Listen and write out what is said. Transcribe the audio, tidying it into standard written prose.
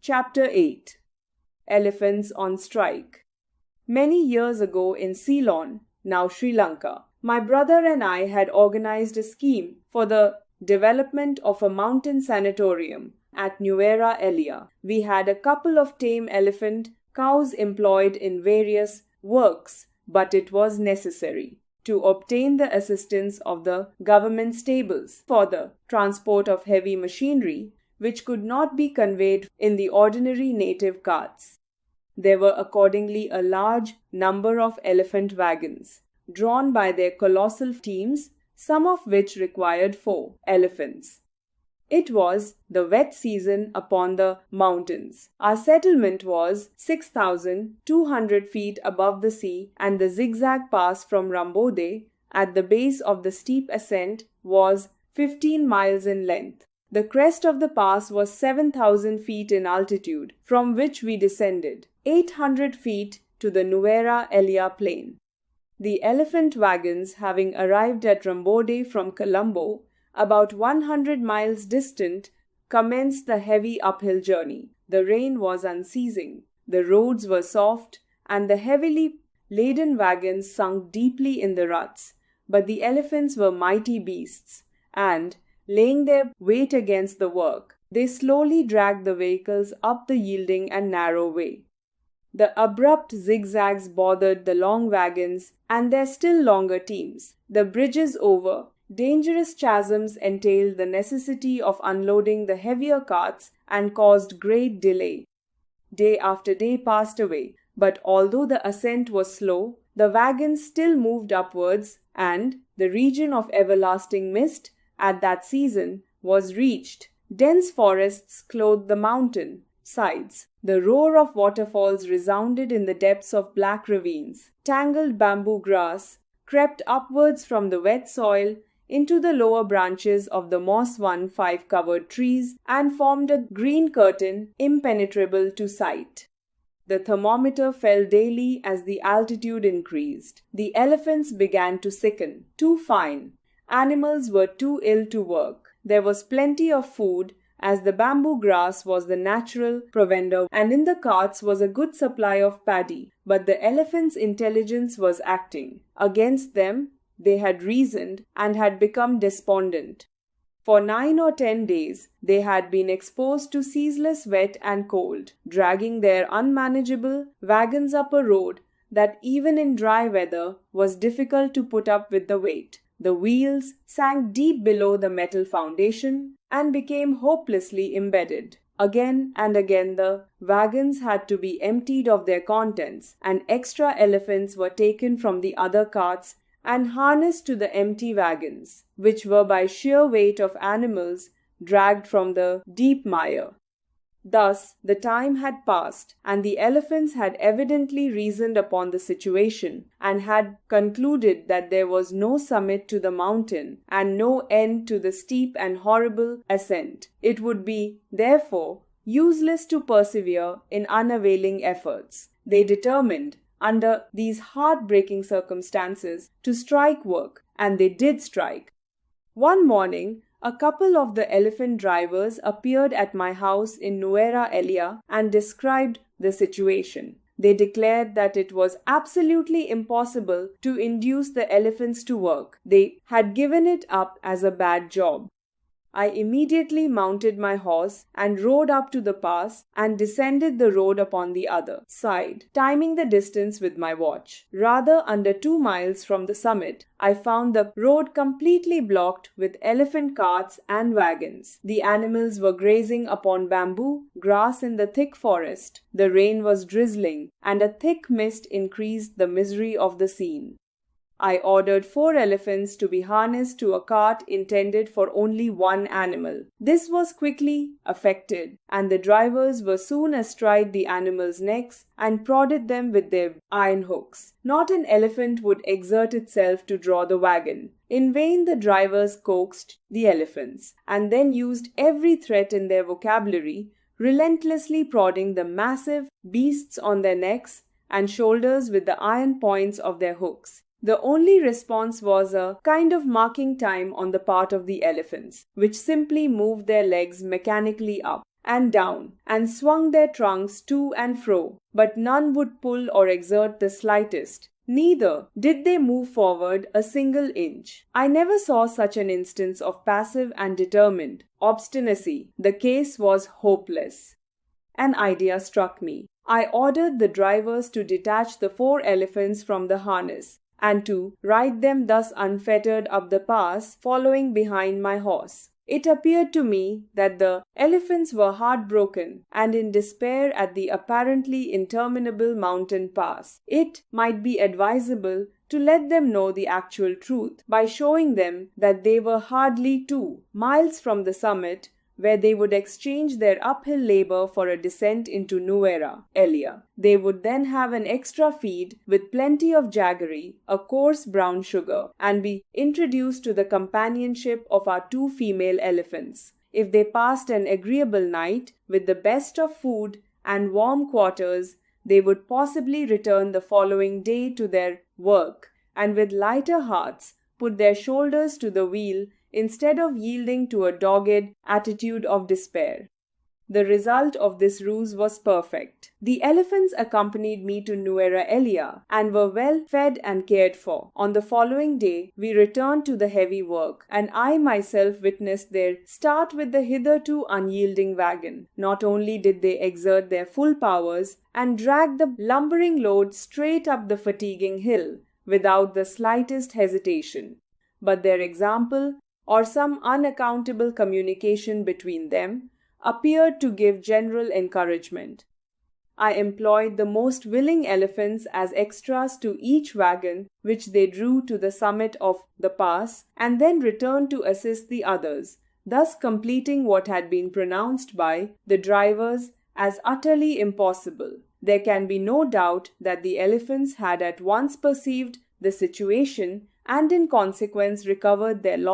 Chapter 8. Elephants on Strike. Many years ago in Ceylon, now Sri Lanka, my brother and I had organized a scheme for the development of a mountain sanatorium at Nuera Elia. We had a couple of tame elephant cows employed in various works, but it was necessary to obtain the assistance of the government stables for the transport of heavy machinery, which could not be conveyed in the ordinary native carts. There were accordingly a large number of elephant wagons, drawn by their colossal teams, some of which required 4 elephants. It was the wet season upon the mountains. Our settlement was 6,200 feet above the sea, and the zigzag pass from Rambode at the base of the steep ascent was 15 miles in length. The crest of the pass was 7,000 feet in altitude, from which we descended 800 feet to the Nuera Elia plain. The elephant wagons, having arrived at Rambode from Colombo, about 100 miles distant, commenced the heavy uphill journey. The rain was unceasing, the roads were soft, and the heavily laden wagons sunk deeply in the ruts. But the elephants were mighty beasts, and, laying their weight against the work, they slowly dragged the vehicles up the yielding and narrow way. The abrupt zigzags bothered the long wagons and their still longer teams. The bridges over dangerous chasms entailed the necessity of unloading the heavier carts and caused great delay. Day after day passed away, but although the ascent was slow, the wagons still moved upwards, and the region of everlasting mist at that season was reached. Dense forests clothed the mountain sides. The roar of waterfalls resounded in the depths of black ravines. Tangled bamboo grass crept upwards from the wet soil into the lower branches of the moss-won 5-covered trees and formed a green curtain impenetrable to sight. The thermometer fell daily as the altitude increased. The elephants began to sicken, too fine. Animals were too ill to work. There was plenty of food, as the bamboo grass was the natural provender, and in the carts was a good supply of paddy. But the elephants' intelligence was acting. Against them they had reasoned and had become despondent. For 9 or 10 days they had been exposed to ceaseless wet and cold, dragging their unmanageable wagons up a road that even in dry weather was difficult to put up with the weight. The wheels sank deep below the metal foundation and became hopelessly embedded. Again and again the wagons had to be emptied of their contents, and extra elephants were taken from the other carts and harnessed to the empty wagons, which were by sheer weight of animals dragged from the deep mire. Thus the time had passed, and the elephants had evidently reasoned upon the situation, and had concluded that there was no summit to the mountain, and no end to the steep and horrible ascent. It would be, therefore, useless to persevere in unavailing efforts. They determined, under these heart-breaking circumstances, to strike work, and they did strike. One morning, a couple of the elephant drivers appeared at my house in Nuera Elia and described the situation. They declared that it was absolutely impossible to induce the elephants to work. They had given it up as a bad job. I immediately mounted my horse and rode up to the pass and descended the road upon the other side, timing the distance with my watch. Rather under 2 miles from the summit, I found the road completely blocked with elephant carts and wagons. The animals were grazing upon bamboo grass in the thick forest. The rain was drizzling, and a thick mist increased the misery of the scene. I ordered 4 elephants to be harnessed to a cart intended for only one animal. This was quickly effected, and the drivers were soon astride the animals' necks and prodded them with their iron hooks. Not an elephant would exert itself to draw the wagon. In vain the drivers coaxed the elephants, and then used every threat in their vocabulary, relentlessly prodding the massive beasts on their necks and shoulders with the iron points of their hooks. The only response was a kind of marking time on the part of the elephants, which simply moved their legs mechanically up and down, and swung their trunks to and fro, but none would pull or exert the slightest. Neither did they move forward a single inch. I never saw such an instance of passive and determined obstinacy. The case was hopeless. An idea struck me. I ordered the drivers to detach the 4 elephants from the harness, and to ride them thus unfettered up the pass, following behind my horse. It appeared to me that the elephants were heartbroken and in despair at the apparently interminable mountain pass. It might be advisable to let them know the actual truth by showing them that they were hardly 2 miles from the summit, where they would exchange their uphill labor for a descent into Nuera Elia. They would then have an extra feed with plenty of jaggery, a coarse brown sugar, and be introduced to the companionship of our 2 female elephants. If they passed an agreeable night with the best of food and warm quarters, they would possibly return the following day to their work, and with lighter hearts put their shoulders to the wheel instead of yielding to a dogged attitude of despair. The result of this ruse was perfect. The elephants accompanied me to Nuera Elia and were well fed and cared for. On the following day, we returned to the heavy work, and I myself witnessed their start with the hitherto unyielding wagon. Not only did they exert their full powers and drag the lumbering load straight up the fatiguing hill without the slightest hesitation, but their example, or some unaccountable communication between them, appeared to give general encouragement. I employed the most willing elephants as extras to each wagon which they drew to the summit of the pass, and then returned to assist the others, thus completing what had been pronounced by the drivers as utterly impossible. There can be no doubt that the elephants had at once perceived the situation and in consequence recovered their